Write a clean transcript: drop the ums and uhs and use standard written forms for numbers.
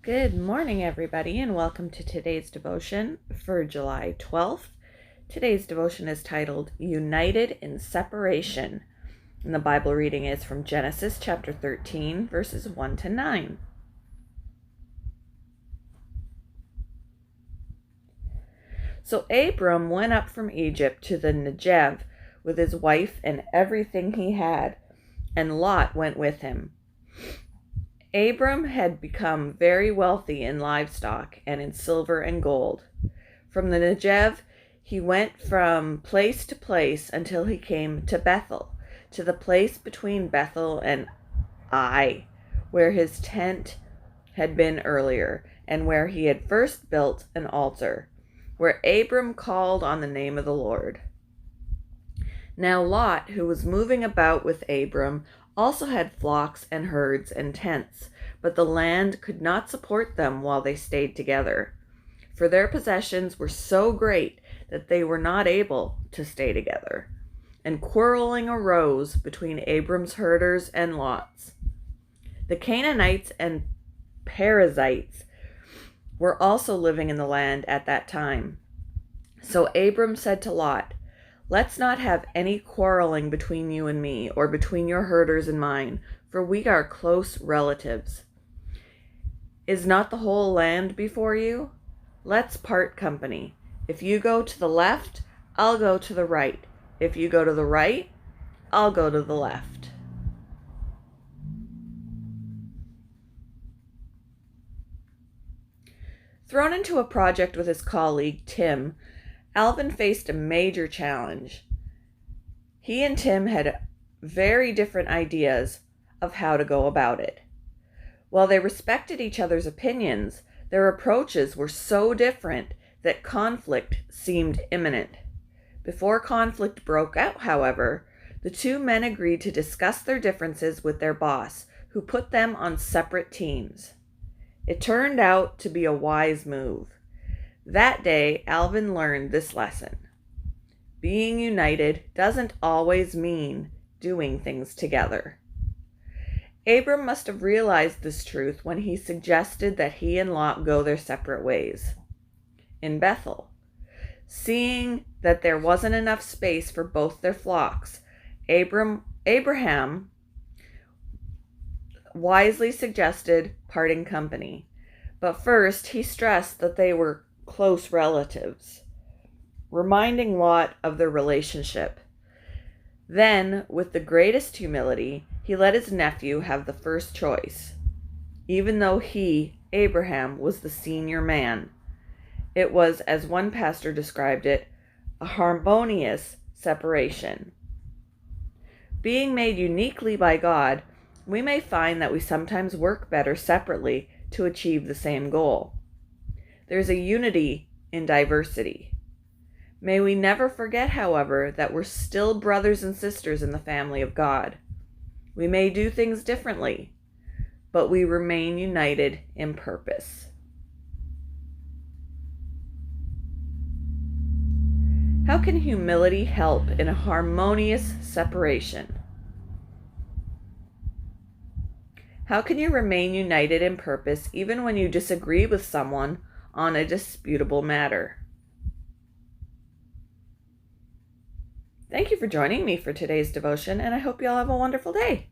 Good morning, everybody, and welcome to today's devotion for July 12th. Today's devotion is titled United in Separation, and the Bible reading is from Genesis chapter 13, verses 1 to 9. So Abram went up from Egypt to the Negev with his wife and everything he had, and Lot went with him. Abram had become very wealthy in livestock and in silver and gold. From the Negev, he went from place to place until he came to Bethel, to the place between Bethel and Ai, where his tent had been earlier, and where he had first built an altar, where Abram called on the name of the Lord. Now Lot, who was moving about with Abram, also had flocks and herds and tents, but the land could not support them while they stayed together, for their possessions were so great that they were not able to stay together. And quarreling arose between Abram's herders and Lot's. The Canaanites and Perizzites were also living in the land at that time. So Abram said to Lot, "Let's not have any quarreling between you and me, or between your herders and mine, for we are close relatives. Is not the whole land before you? Let's part company. If you go to the left, I'll go to the right. If you go to the right, I'll go to the left." Thrown into a project with his colleague, Tim, Alvin faced a major challenge. He and Tim had very different ideas of how to go about it. While they respected each other's opinions, their approaches were so different that conflict seemed imminent. Before conflict broke out, however, the two men agreed to discuss their differences with their boss, who put them on separate teams. It turned out to be a wise move. That day, Alvin learned this lesson. Being united doesn't always mean doing things together. Abram must have realized this truth when he suggested that he and Lot go their separate ways. In Bethel, seeing that there wasn't enough space for both their flocks, Abraham wisely suggested parting company. But first, he stressed that they were close relatives, reminding Lot of their relationship. Then, with the greatest humility, he let his nephew have the first choice, even though he, Abraham, was the senior man. It was, as one pastor described it, a harmonious separation. Being made uniquely by God, we may find that we sometimes work better separately to achieve the same goal. There's a unity in diversity. May we never forget, however, that we're still brothers and sisters in the family of God. We may do things differently, but we remain united in purpose. How can humility help in a harmonious separation? How can you remain united in purpose even when you disagree with someone on a disputable matter? Thank you for joining me for today's devotion, and I hope you all have a wonderful day.